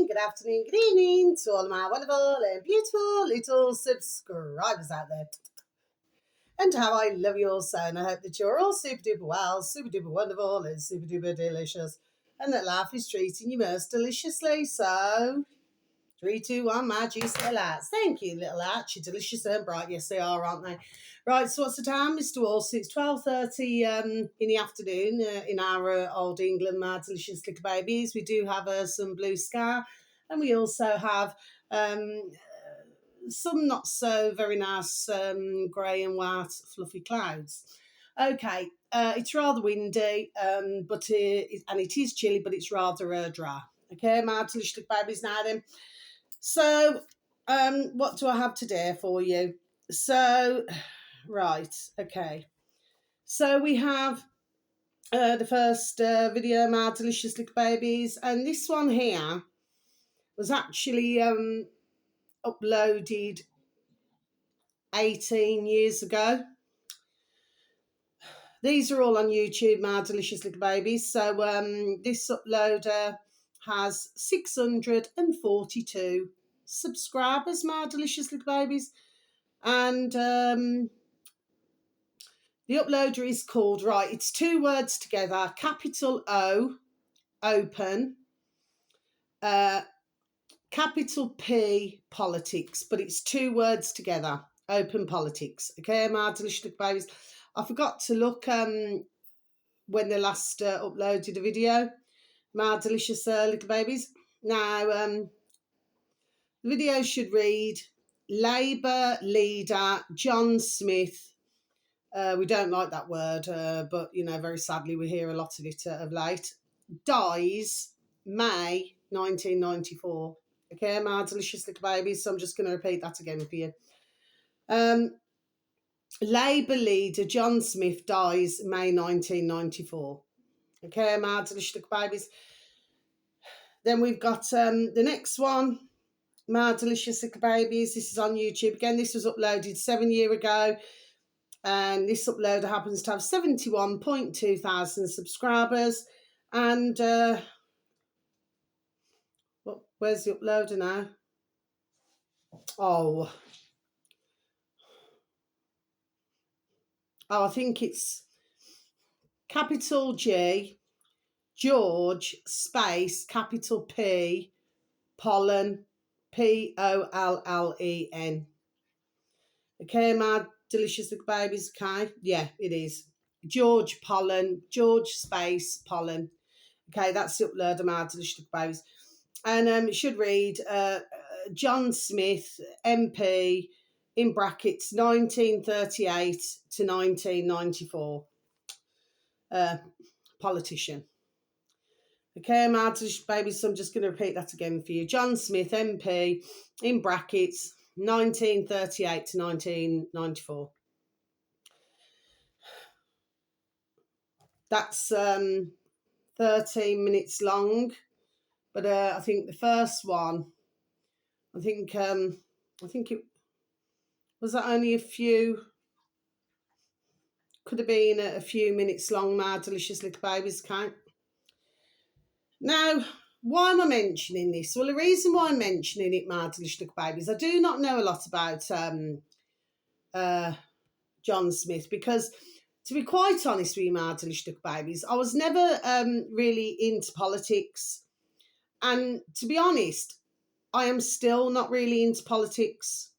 morning, good afternoon, good evening to all of my wonderful and beautiful little subscribers out there. And how I love you all so, and I hope that you're all super duper well, super duper wonderful, and super duper delicious, and that life is treating you most deliciously. So, 3, 2, 1, my juicy little lights. Thank you, little lights. You're delicious and bright. Yes, they are, aren't they? Right, so what's the time, Mr. Walsh? It's 12:30 in the afternoon in our old England, my delicious little babies. We do have some blue sky, and we also have some not so very nice grey and white fluffy clouds. Okay, it's rather windy, and it is chilly, but it's rather dry. Okay, my delicious little babies now then. So, what do I have today for you? So, right, okay. So we have the first video, my delicious little babies, and this one here was actually uploaded 18 years ago. These are all on YouTube, my delicious little babies. So this uploader has 642 subscribers, my delicious little babies. And the uploader is called, right, it's 2 words together, capital O, open, capital P, politics, but it's 2 words together, open politics. Okay, my delicious little babies. I forgot to look when they last uploaded a video, my delicious little babies. Now, the video should read, Labour leader John Smith, we don't like that word, but, you know, very sadly we hear a lot of it of late, dies May 1994. Okay, my delicious little babies, so I'm just going to repeat that again for you. Labour leader John Smith dies May 1994. Okay, my delicious little babies. Then we've got the next one, my delicious little babies. This is on YouTube. Again, this was uploaded 7 years ago. And this uploader happens to have 71.2 thousand subscribers. And where's the uploader now? Oh, I think it's capital G, George, space, capital P, pollen, Pollen. Okay, my delicious little babies, okay? Yeah, it is. George Pollen, George space pollen. Okay, that's the uploader, my delicious little babies. And it should read John Smith, MP, in brackets, 1938 to 1994. Politician. Okay, my delicious babies, so I'm just going to repeat that again for you. John Smith, MP, in brackets, 1938 to 1994. That's 13 minutes long, but I think the first one, I think it was that only a few, could have been a few minutes long, my delicious little babies, count. Now, why am I mentioning this? Well, the reason why I'm mentioning it, my delicious little babies, I do not know a lot about John Smith, because to be quite honest with you, my delicious little babies, I was never really into politics. And to be honest, I am still not really into politics.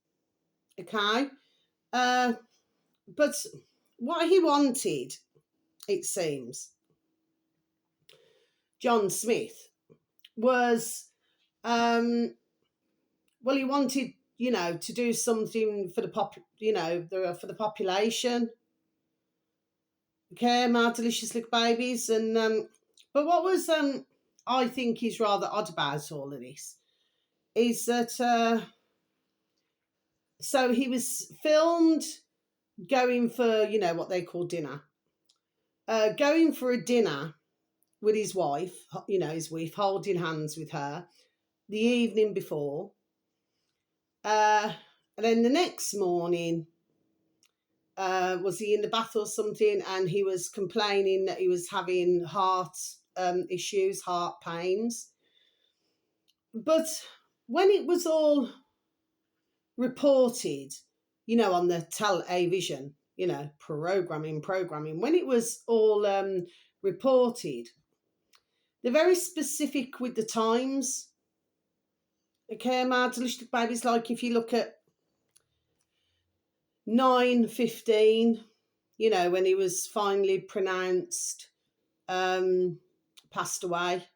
Okay? But what he wanted, it seems, John Smith, was, well, he wanted, you know, to do something for the for the population. Okay, my delicious little babies. And but what was I think is rather odd about all of this is that so he was filmed going for, you know, what they call dinner, going for a dinner with his wife, you know, his wife, holding hands with her the evening before. And then the next morning, was he in the bath or something, and he was complaining that he was having heart issues, heart pains. But when it was all reported, on the television, programming, when it was all reported, they're very specific with the times. Okay, babies, like if you look at 9:15, when he was finally pronounced passed away.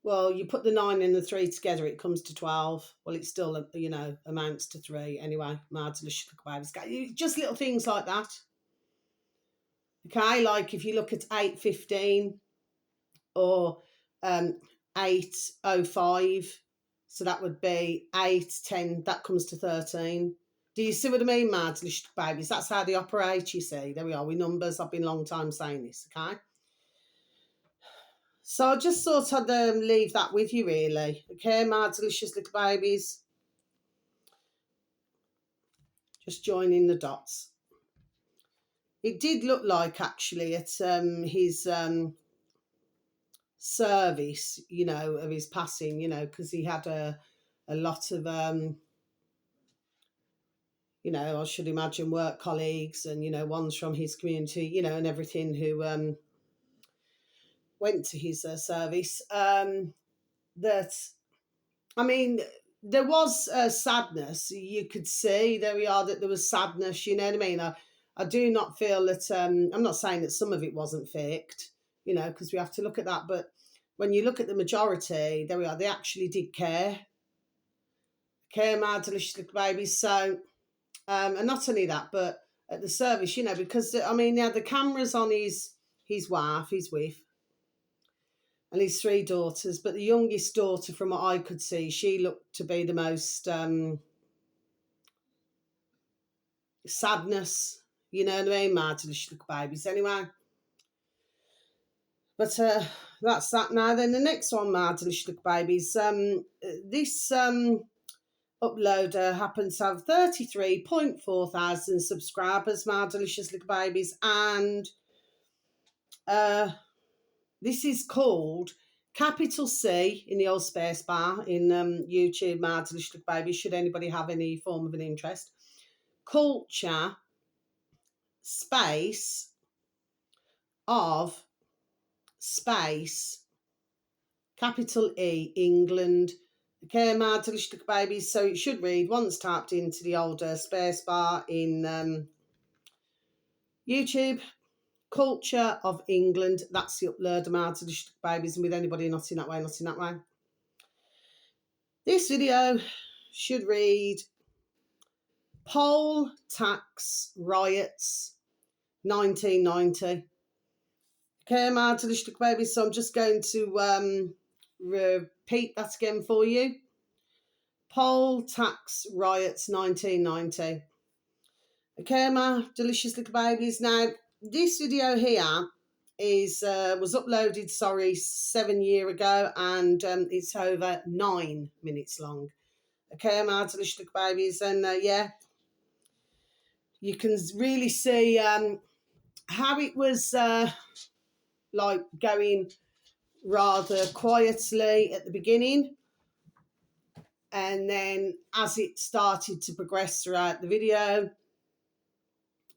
Well, you put the 9 and the 3 together, it comes to 12. Well, it still, amounts to 3 anyway. Just little things like that. Okay, like if you look at 8:15 or 8:05, so that would be 8:10. That comes to 13. Do you see what I mean, babies? That's how they operate, you see. There we are, with numbers. I've been a long time saying this, okay? So I just thought I'd leave that with you, really. Okay, my delicious little babies. Just joining the dots. It did look like, actually, at his service, of his passing, because he had a lot of, I should imagine work colleagues and, ones from his community, and everything who went to his service. That, I mean, there was sadness. You could see, there we are, that there was sadness, you know what I mean? I do not feel that, I'm not saying that some of it wasn't faked, because we have to look at that. But when you look at the majority, there we are, they actually did care. Care, my delicious little babies. So, and not only that, but at the service, because, I mean, they had the cameras on his wife, his wife, and his 3 daughters. But the youngest daughter, from what I could see, she looked to be the most sadness, you know what I mean? My delicious little babies. Anyway, but that's that now. Then the next one, my delicious little babies. This uploader happens to have 33.4 thousand subscribers, my delicious little babies, and this is called capital C in the old space bar in YouTube, my delicious little babies, should anybody have any form of an interest. Culture space of space capital E England. Okay, my delicious little babies. So it should read, once tapped into the older space bar in YouTube, culture of England. That's the upload of my delicious little babies. And with anybody not in that way, not in that way. This video should read, poll tax riots 1990. Okay, my delicious little babies. So I'm just going to repeat that again for you. Poll tax riots 1990. Okay, my delicious little babies. Now, this video here is was uploaded, 7 years ago, and it's over 9 minutes long. Okay, my delicious little babies, and yeah, you can really see how it was like going rather quietly at the beginning, and then as it started to progress throughout the video,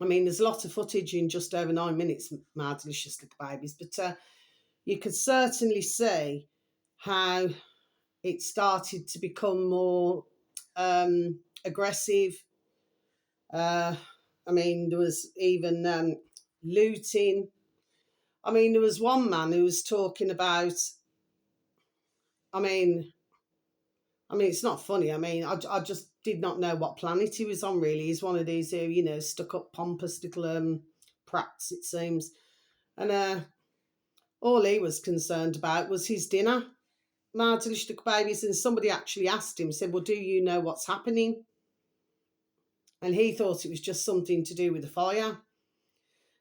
I mean, there's a lot of footage in just over 9 minutes, my delicious little babies, but you could certainly see how it started to become more aggressive. I mean, there was even looting. I mean, there was one man who was talking about, I mean, it's not funny. I mean, I just did not know what planet he was on, really. He's one of these who, stuck up, pompous little prats, it seems. And all he was concerned about was his dinner, my delicious little babies. And somebody actually asked him, said, well, do you know what's happening? And he thought it was just something to do with the fire,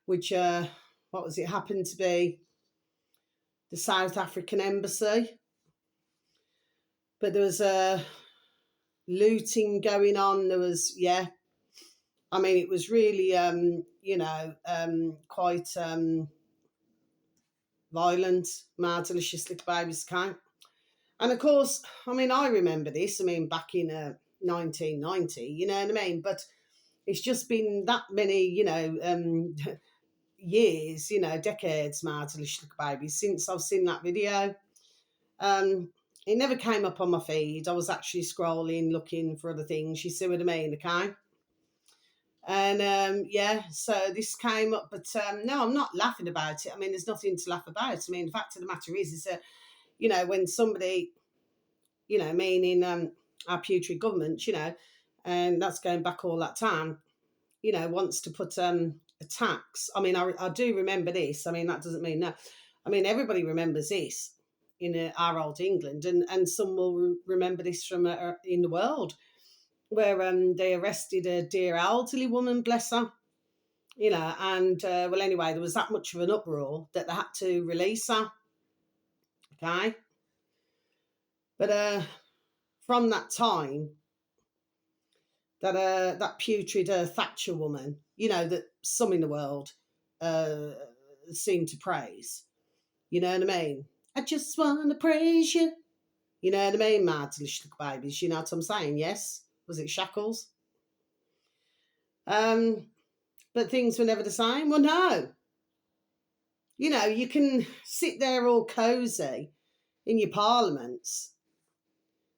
which, what was it, happened to be the South African embassy. But there was looting going on. There was, yeah. I mean, it was really, quite violent, my delicious little babies. And of course, I mean, I remember this, I mean, back in 1990, you know what I mean? But it's just been that many, years, decades, Martin Baby, since I've seen that video. Um, it never came up on my feed. I was actually scrolling, looking for other things. You see what I mean? Okay. And yeah, so this came up, but no, I'm not laughing about it. I mean, there's nothing to laugh about. I mean, the fact of the matter is that, when somebody, meaning our putrid government, and that's going back all that time, wants to put a tax. I mean, I do remember this. I mean, that doesn't mean no. I mean, everybody remembers this in our old England, and some will remember this from in the world, where they arrested a dear elderly woman, bless her, and well, anyway, there was that much of an uproar that they had to release her. Okay, but from that time, that putrid Thatcher woman, that some in the world seem to praise. You know what I mean? I just want to praise you. You know what I mean, mad little babies? You know what I'm saying? Yes? Was it Shackles? But things were never the same. Well, no. You can sit there all cosy in your parliaments,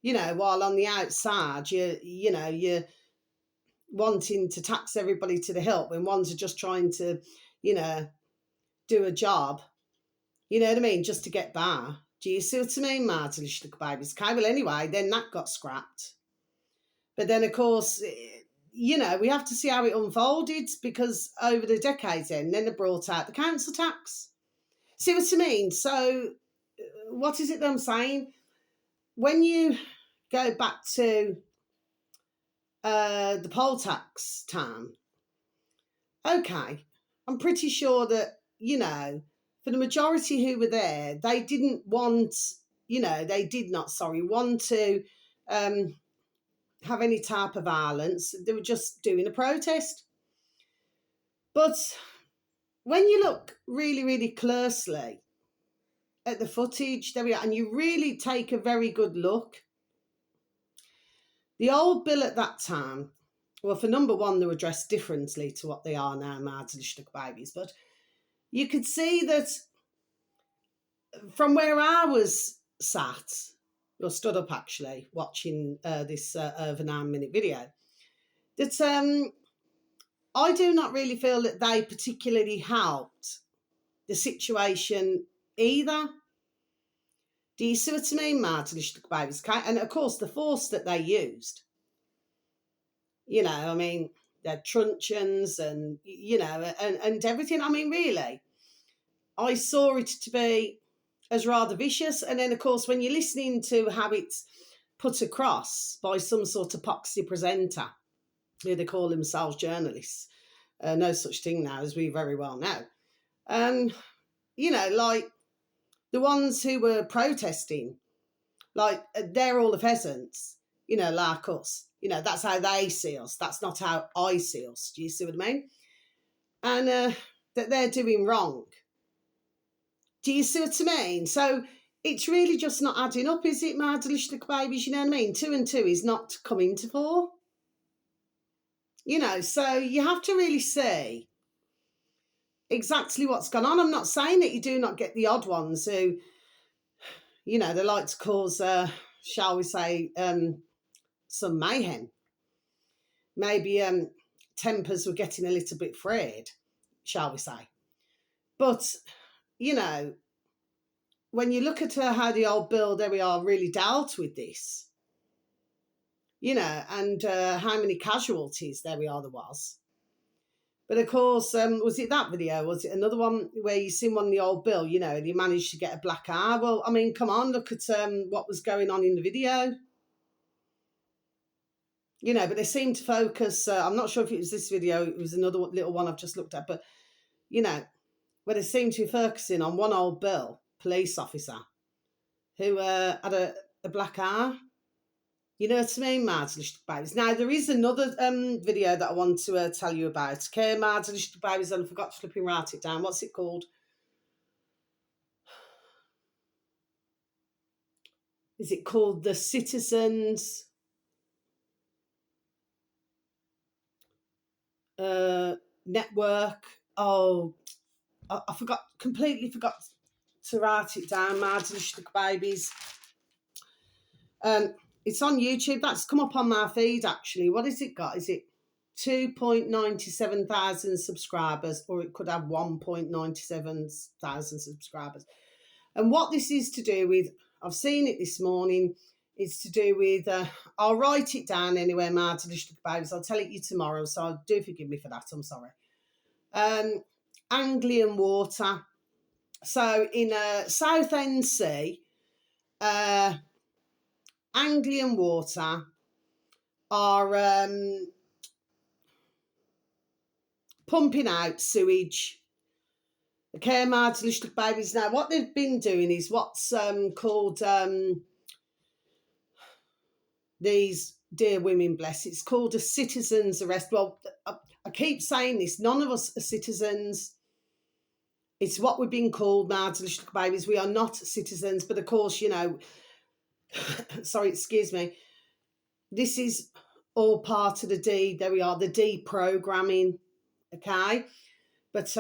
while on the outside you're wanting to tax everybody to the hilt when ones are just trying to, do a job. You know what I mean? Just to get by. Do you see what I mean, Martin? Little babies. Okay, well, anyway, then that got scrapped. But then, of course, we have to see how it unfolded, because over the decades then they brought out the council tax. See what I mean? So what is it that I'm saying? When you go back to the poll tax time, okay, I'm pretty sure that, for the majority who were there, they didn't want, they did not, want to have any type of violence. They were just doing a protest. But when you look really, really closely at the footage, there we are, and you really take a very good look, the old bill at that time, well, for number one, they were dressed differently to what they are now, Martin babies, but you could see that from where I was sat, or stood up actually, watching this over 9-minute video, that I do not really feel that they particularly helped the situation either. Do you see what I mean, Martin? And of course, the force that they used, I mean, their truncheons and, and everything. I mean, really, I saw it to be as rather vicious. And then, of course, when you're listening to how it's put across by some sort of poxy presenter, who they call themselves journalists, no such thing now, as we very well know. Like the ones who were protesting, like they're all the peasants, like us. That's how they see us. That's not how I see us. Do you see what I mean? And that they're doing wrong. Do you see what I mean? So it's really just not adding up, is it, my delicious babies? You know what I mean? 2 and 2 is not coming to 4. So you have to really see exactly what's gone on. I'm not saying that you do not get the odd ones who, they like to cause, shall we say, some mayhem. Maybe tempers were getting a little bit frayed, shall we say. But, when you look at how the old bill, there we are, really dealt with this, and how many casualties there we are there was. But of course, was it that video? Was it another one where you seen one of the old bill, and you managed to get a black eye? Well, I mean, come on, look at what was going on in the video. But they seem to focus, I'm not sure if it was this video, it was another little one I've just looked at, but, where they seem to be focusing on one old bill, police officer, who had a black eye. You know what I mean, Martin? Now, there is another video that I want to tell you about. Okay, Martin, and I forgot to flipping write it down. What's it called? is it called the Citizens Network? Oh, I completely forgot to write it down. Mardlishlik babies. It's on YouTube. That's come up on my feed actually. What has it got? Is it 2.97 thousand subscribers, or it could have 1.97 thousand subscribers? And what this is to do with, I've seen it this morning. It's to do with, I'll write it down anyway, Mardlishlik babies. I'll tell it you tomorrow, so do forgive me for that. I'm sorry. Anglian Water. So in Southend Sea, Anglian Water are pumping out sewage. Okay, Mardlishlik babies. Now, what they've been doing is what's called these dear women, bless, it's called a citizen's arrest. Well, I keep saying this, none of us are citizens. It's what we've been called, Mardlishlik babies. We are not citizens, but of course, you know, sorry, excuse me, this is all part of the there we are, the deprogramming, okay? But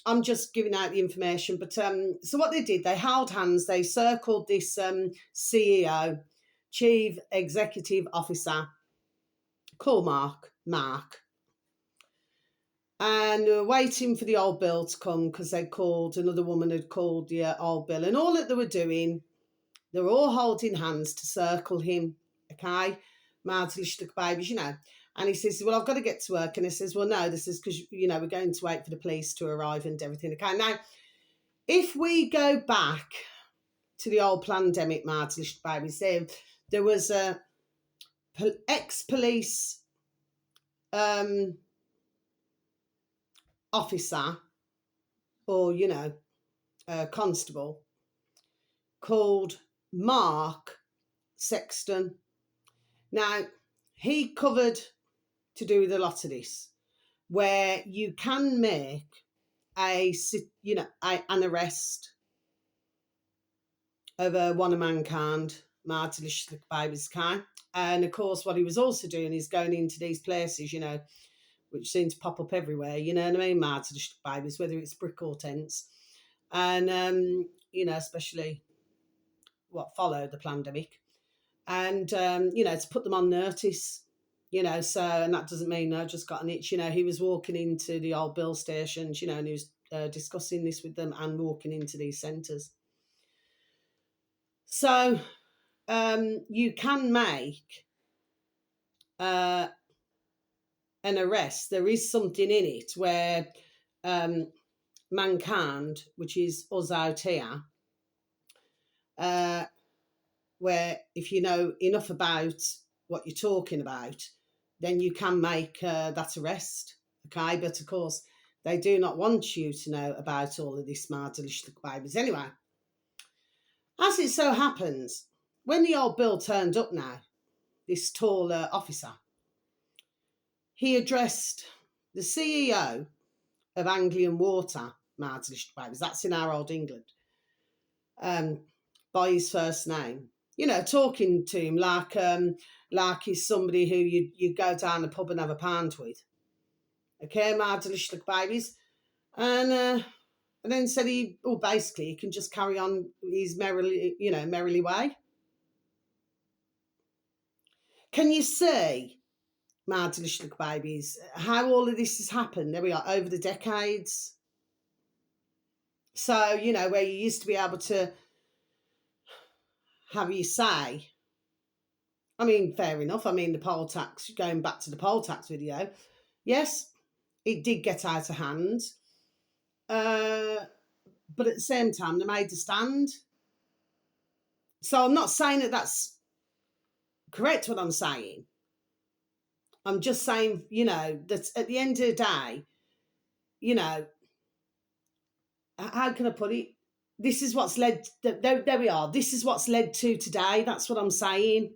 I'm just giving out the information. But so what they did, they held hands, they circled this CEO, Chief Executive Officer, called Mark, and they were waiting for the old bill to come because another woman had called the old bill, and all that they were doing, they were all holding hands to circle him, okay? Mardlishlik babies, you know. And he says, well, I've got to get to work. And he says, well, no, this is because, you know, we're going to wait for the police to arrive and everything. Okay, now, if we go back to the old pandemic, Mardlishlik babies, there was a ex-police officer, or, you know, constable, called Mark Sexton. Now, he covered to do with a lot of this, where you can make an arrest of one of mankind, Mardlishlik babies, can. And of course, what he was also doing is going into these places, you know, which seem to pop up everywhere, you know what I mean, Mardlishlik babies, whether it's brick or tents, and you know, especially what followed the pandemic, and you know, to put them on notice. You know, so, and that doesn't mean I just got an itch. You know, he was walking into the old bill stations, you know, and he was discussing this with them and walking into these centres. So you can make an arrest. There is something in it where mankind, which is us out here, where if you know enough about what you're talking about, then you can make that arrest, okay? But of course, they do not want you to know about all of this Mardlishlik babies. Anyway, as it so happens, when the old bill turned up now, this tall officer, he addressed the CEO of Anglian Water, Mardlishlik babies, that's in our old England, by his first name. You know, talking to him like he's somebody who you go down the pub and have a pint with. Okay, Mardlishlik babies. And then said basically he can just carry on his merrily way. Can you see, Mardlishlik babies, how all of this has happened? There we are, over the decades. So, you know, where you used to be able to have your say. I mean, fair enough. I mean, the poll tax, going back to the poll tax video, yes, it did get out of hand. But at the same time, they made a stand. So I'm not saying that that's correct what I'm saying. I'm just saying, you know, that at the end of the day, you know, how can I put it? This is what's led, there we are. This is what's led to today. That's what I'm saying.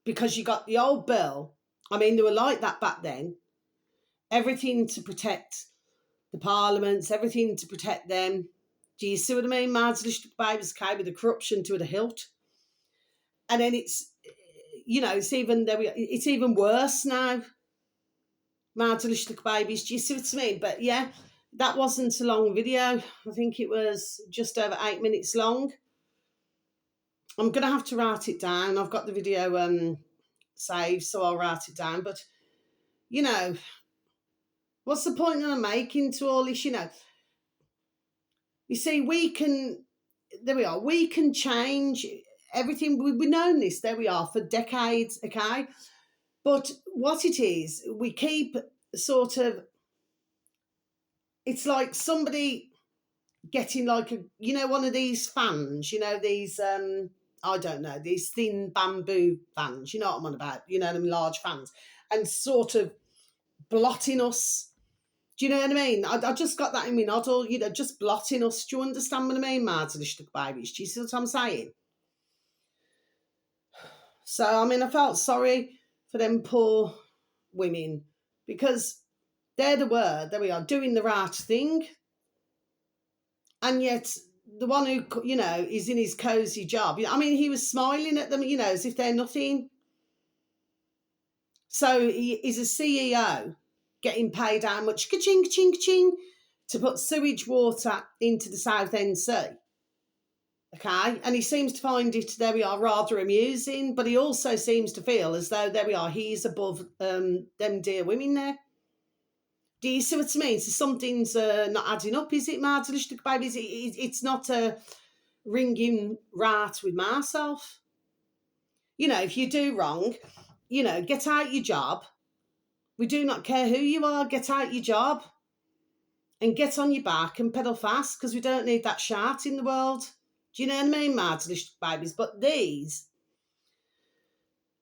Because you got the old bill. I mean, they were like that back then. Everything to protect the parliaments, everything to protect them. Do you see what I mean? Mardlishlik babies came with the corruption to the hilt. And then it's, it's even worse now. Mardalishlik babies, do you see what I mean? But yeah, that wasn't a long video. I think it was just over 8 minutes long. I'm going to have to write it down. I've got the video saved, so I'll write it down. But, what's the point I'm making to all this, You see, we can change everything. We've known this, there we are, for decades, okay? But what it is, we keep sort of, it's like somebody getting like one of these fans, these, I don't know, these thin bamboo fans, you know what I'm on about, them large fans, and sort of blotting us. Do you know what I mean? I just got that in my noddle, just blotting us. Do you understand what I mean, Mardalishlik babies? Do you see what I'm saying? So, I felt sorry for them poor women, because they're the word, there we are, doing the right thing. And yet the one who, is in his cosy job, he was smiling at them, as if they're nothing. So he is a CEO getting paid how much, ka-ching, ka-ching, ka-ching, to put sewage water into the Southend Sea. Okay, and he seems to find it, there we are, rather amusing, but he also seems to feel as though, there we are, he's above them dear women there. Do you see what I mean? So something's not adding up, is it, Mardalishlik babies? It's not ringing right with myself. If you do wrong, get out your job. We do not care who you are, get out your job and get on your back and pedal fast, because we don't need that shart in the world. Do you know what I mean, Mardalishlik babies? But these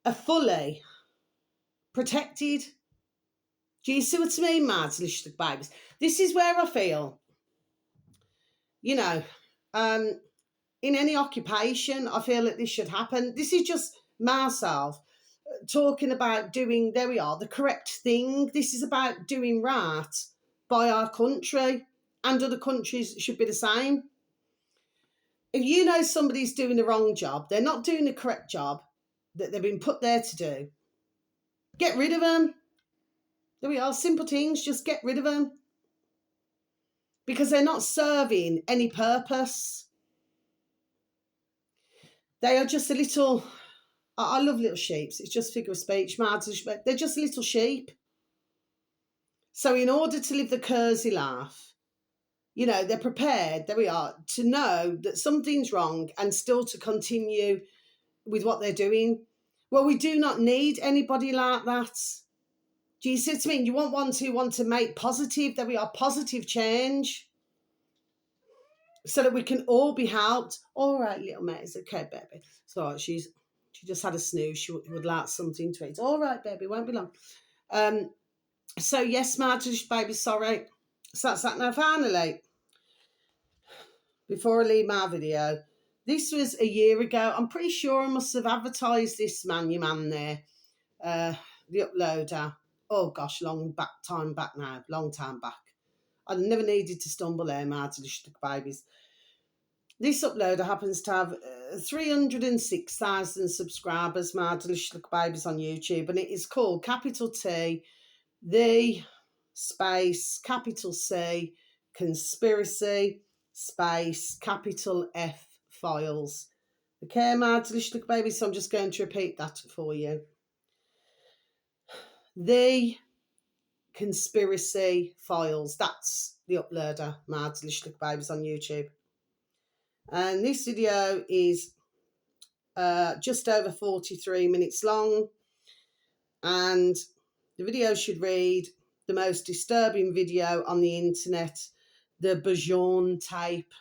are fully protected. Do you see what I mean, Mardalishlik babies? This is where I feel, in any occupation, I feel that this should happen. This is just myself talking about doing, there we are, the correct thing. This is about doing right by our country, and other countries should be the same. If you know somebody's doing the wrong job, they're not doing the correct job that they've been put there to do, get rid of them. There we are, simple things, just get rid of them. Because they're not serving any purpose. They are just a little, I love little sheep, it's just figure of speech, they're just little sheep. So in order to live the cosy life, they're prepared, there we are, to know that something's wrong and still to continue with what they're doing. Well, we do not need anybody like that. Do you see what I mean? You want to make positive, that we are, positive change, so that we can all be helped. All right, little mate, it's okay, baby. So she just had a snooze. She would like something to eat. All right, baby, won't be long. So yes, Marge, baby, sorry. So that's that. Now, finally, before I leave my video, this was a year ago. I'm pretty sure I must have advertised this your man there, the uploader. Oh gosh, long time back now, long time back. I never needed to stumble there, Marge, babies. This uploader happens to have 306,000 subscribers, Mardalishlik babies, on YouTube, and it is called capital T, the space, capital C, conspiracy, space, capital F files. Okay, Mardalishlik babies, so I'm just going to repeat that for you. The conspiracy files, that's the uploader, Mardalishlik babies, on YouTube. And this video is just over 43 minutes long, and the video should read the most disturbing video on the internet, the Bajoun tape.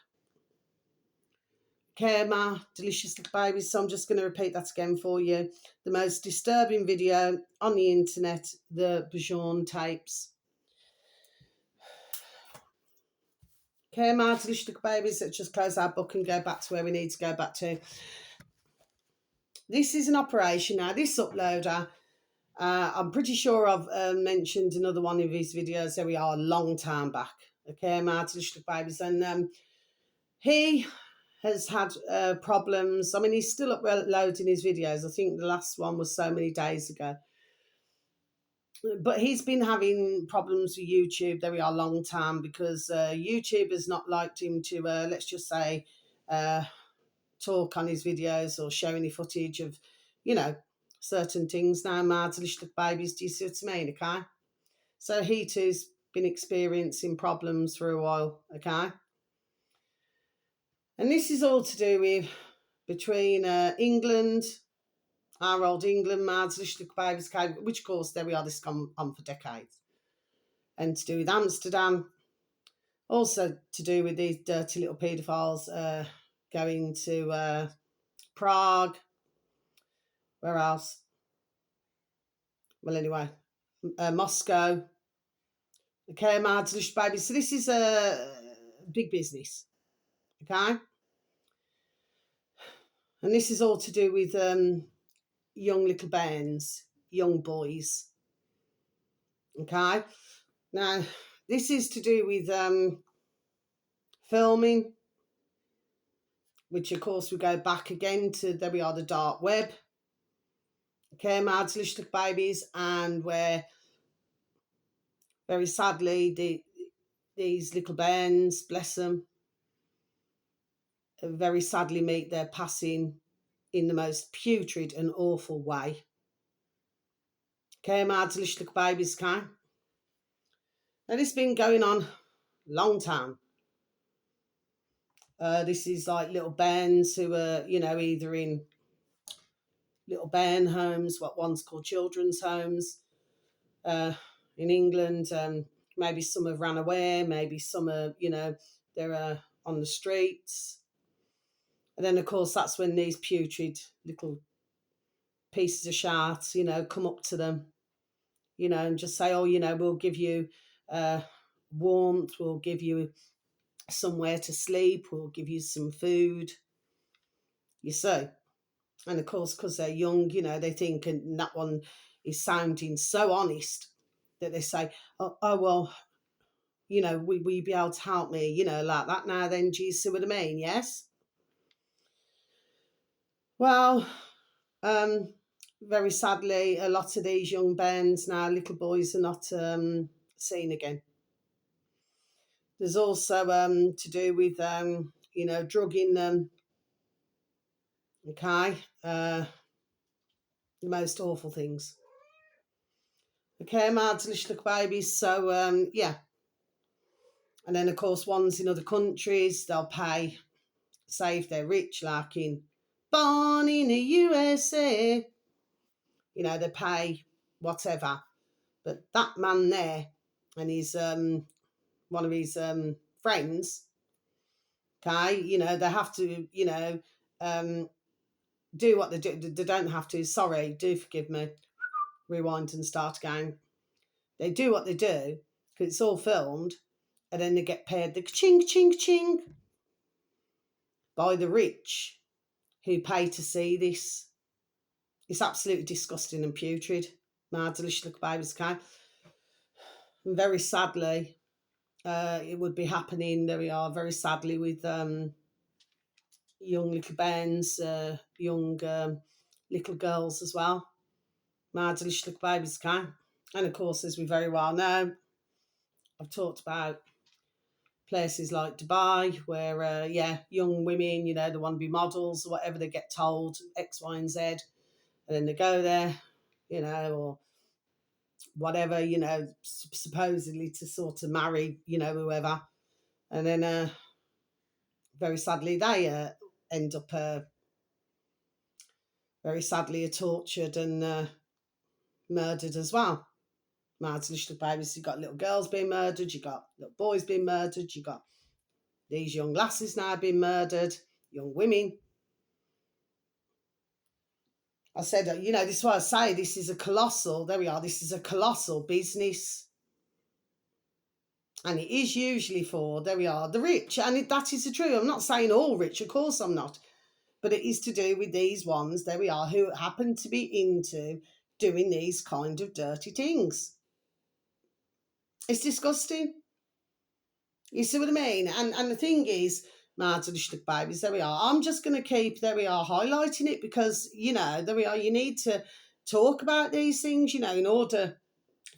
Okay, my delicious little babies, so I'm just going to repeat that again for you. The most disturbing video on the internet, the Bajoun tapes. Okay, my delicious little babies, let's just close our book and go back to where we need to go back to. This is an operation now. This uploader, I'm pretty sure I've mentioned another one of his videos. There we are, a long time back. Okay, my delicious little babies. And he has had problems. I mean, he's still uploading his videos. I think the last one was so many days ago. But he's been having problems with YouTube. There we are, long time, because YouTube has not liked him to, let's just say, talk on his videos or show any footage of, you know, certain things now. Mardlish babies, do you see what I mean? Okay. So he too's been experiencing problems for a while. Okay. And this is all to do with between England, our old England, Mardlish babies, which of course, there we are, this has gone on for decades. And to do with Amsterdam, also to do with these dirty little paedophiles going to Prague. Where else? Well, anyway, Moscow. Okay, Mardlish baby. So this is a big business. Okay. And this is all to do with young little bands, young boys. Okay. Now, this is to do with filming, which of course we go back again to, there we are, the dark web. Okay, Mardlish babies, and where very sadly these little bands, bless them, very sadly meet their passing in the most putrid and awful way. Okay, Mardlish babies, okay? Now, this has been going on long time. This is like little bands who are, you know, either in little band homes, what one's called children's homes, in England. Maybe some have ran away, maybe some are, you know, they're on the streets. And then, of course, that's when these putrid little pieces of shart, you know, come up to them, you know, and just say, oh, you know, we'll give you warmth, we'll give you somewhere to sleep, we'll give you some food, you see. And of course, because they're young, you know, they think, and that one is sounding so honest that they say, oh well, you know, will you be able to help me, you know, like that now then, do you see what I mean? Yes. Well, very sadly, a lot of these young bands now, little boys, are not seen again. There's also to do with, you know, drugging them. Okay. The most awful things. Okay, Mardlish babies. So, yeah. And then, of course, ones in other countries, they'll pay, say if they're rich, like in Born in the USA, you know, they pay whatever. But that man there and his one of his friends, okay, you know, they have to, you know, do what they do. They don't have to. Sorry, do forgive me. Rewind and start again. They do what they do because it's all filmed, and then they get paid the ching ching ching by the rich who pay to see this. It's absolutely disgusting and putrid. Mardlish babies, okay. And very sadly, it would be happening. There we are. Very sadly, with young little bands, young little girls as well. Mardlish babies, okay. And of course, as we very well know, I've talked about places like Dubai, where yeah, young women, you know, they want to be models or whatever. They get told X, Y, and Z, and then they go there, you know, or whatever, you know, supposedly to sort of marry, you know, whoever, and then very sadly they end up very sadly are tortured and murdered as well. Mardlish babies, you got little girls being murdered, you got little boys being murdered, you got these young lasses now being murdered, young women. I said, you know, this is why I say this is a colossal, there we are, this is a colossal business. And it is usually for, there we are, the rich. And that is the truth. I'm not saying all rich, of course I'm not. But it is to do with these ones, there we are, who happen to be into doing these kind of dirty things. It's disgusting. You see what I mean? And the thing is, Marzalishlik babies, there we are. I'm just going to keep, there we are, highlighting it because, you know, there we are. You need to talk about these things, you know, in order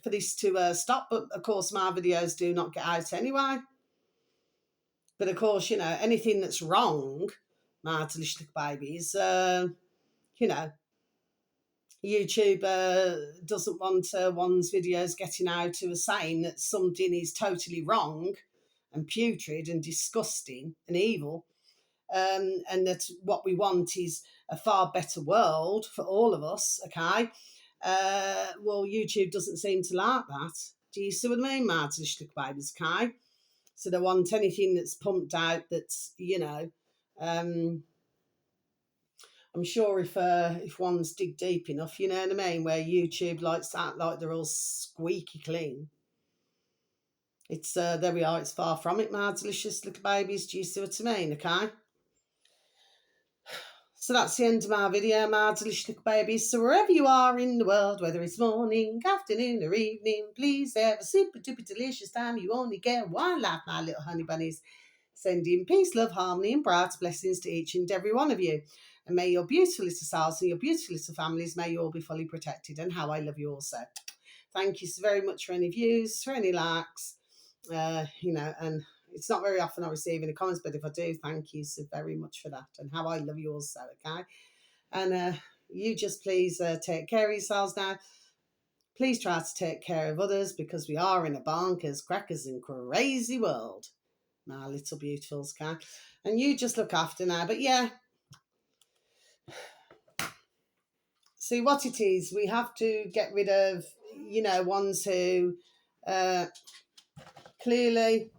for this to stop. But of course, my videos do not get out anyway. But of course, you know, anything that's wrong, Marzalishlik babies, you know, YouTube doesn't want one's videos getting out who are saying that something is totally wrong and putrid and disgusting and evil, and that what we want is a far better world for all of us, okay? Well, YouTube doesn't seem to like that. Do you see what I mean, Marzalishlik babies, okay? So they want anything that's pumped out that's, you know, I'm sure if one's dig deep enough, you know what I mean, where YouTube likes that, like they're all squeaky clean. It's there we are. It's far from it, my delicious little babies. Do you see what I mean? Okay. So that's the end of my video, my delicious little babies. So wherever you are in the world, whether it's morning, afternoon, or evening, please have a super duper delicious time. You only get one life, my little honey bunnies. Sending peace, love, harmony, and bright blessings to each and every one of you. And may your beautiful little selves and your beautiful little families, may you all be fully protected. And how I love you also. Thank you so very much for any views, for any likes, you know, and it's not very often I receive any comments, but if I do, thank you so very much for that. And how I love you also, okay? And you just please take care of yourselves now. Please try to take care of others because we are in a bonkers, crackers, and crazy world. My little beautifuls, okay? And you just look after now. But yeah, see what it is. We have to get rid of, you know, ones who clearly,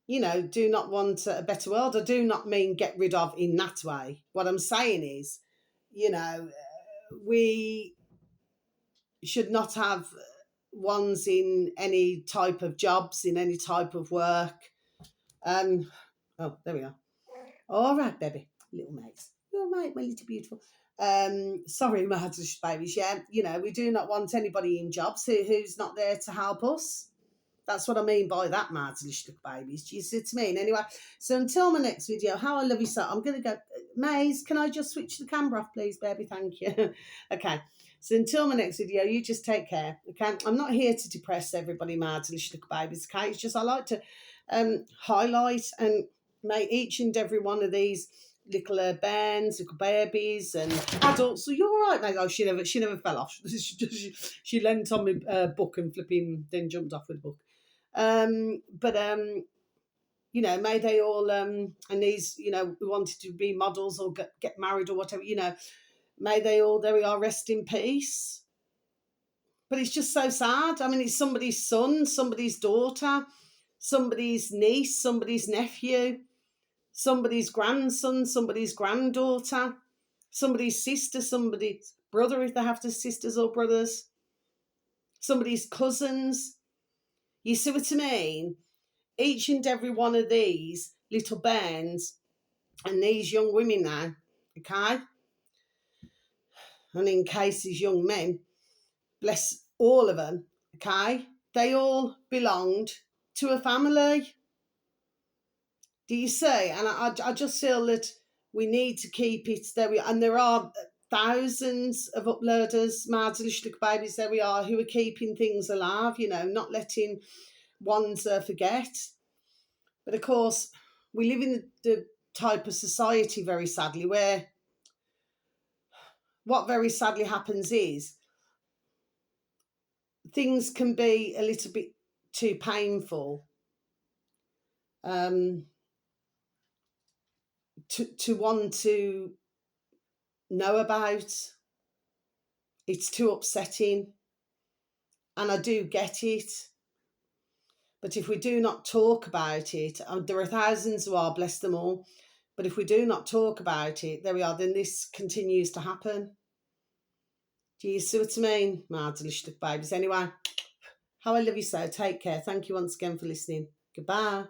you know, do not want a better world. I do not mean get rid of in that way. What I'm saying is, you know, we should not have ones in any type of jobs, in any type of work. Oh, there we are. All right, baby, little mates. You're right, my little beautiful. Sorry, my Haddish babies. Yeah, you know, we do not want anybody in jobs who's not there to help us. That's what I mean by that, my little babies. Do you see what I mean? Anyway, so until my next video, how I love you so. I'm going to go. Maze, can I just switch the camera off, please, baby? Thank you. Okay. So until my next video, you just take care. Okay. I'm not here to depress everybody, my little babies. Okay. It's just I like to highlight and make each and every one of these little bands, little babies and adults. So you're all right, mate. Oh, she never fell off. She leant on my book and flipping, then jumped off with the book. You know, may they all and these, you know, who wanted to be models or get married or whatever, you know, may they all, there we are, rest in peace. But it's just so sad. I mean, it's somebody's son, somebody's daughter, somebody's niece, somebody's nephew, somebody's grandson, somebody's granddaughter, somebody's sister, somebody's brother, if they have to sisters or brothers, somebody's cousins. You see what I mean? Each and every one of these little bands and these young women now, okay? And in cases young men, bless all of them, okay? They all belonged to a family. Do you see? And I just feel that we need to keep it there. And there are thousands of uploaders, Marzalishlik babies, there we are, who are keeping things alive, you know, not letting ones forget. But of course, we live in the type of society, very sadly, where what very sadly happens is things can be a little bit too painful to want to know about. It's too upsetting, and I do get it. But if we do not talk about it, there are thousands who are, bless them all, but if we do not talk about it, there we are, then this continues to happen. Do you see what I mean, my delicious babies? Anyway, how I love you so. Take care. Thank you once again for listening. Goodbye.